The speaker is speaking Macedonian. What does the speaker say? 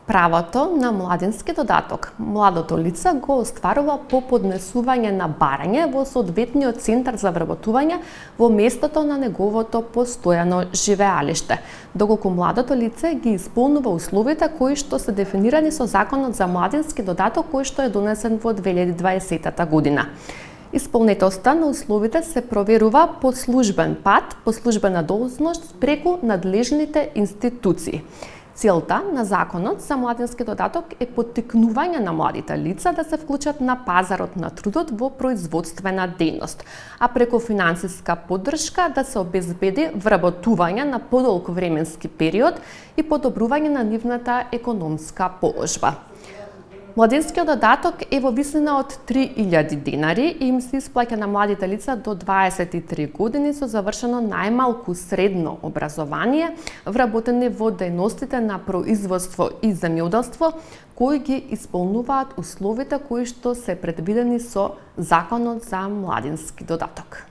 Правото на младински додаток младото лице го остварува по поднесување на барање во соодветниот центар за вработување во местото на неговото постојано живеалиште, доколку младото лице ги исполнува условите кои што се дефинирани со Законот за младински додаток кој што е донесен во 2020 година. Исполнетоста на условите се проверува по службен пат, по службена должност преку надлежните институции. Целта на Законот за младински додаток е поттикнување на младите лица да се вклучат на пазарот на трудот во производствена дејност, а преку финансиска поддршка да се обезбеди вработување на подолг временски период и подобрување на нивната економска положба. Младинскиот додаток е во висина од 3000 денари и им се исплаќа на младите лица до 23 години со завршено најмалку средно образование, вработени во дејностите на производство и земјоделство, кои ги исполнуваат условите кои што се предвидени со Законот за младински додаток.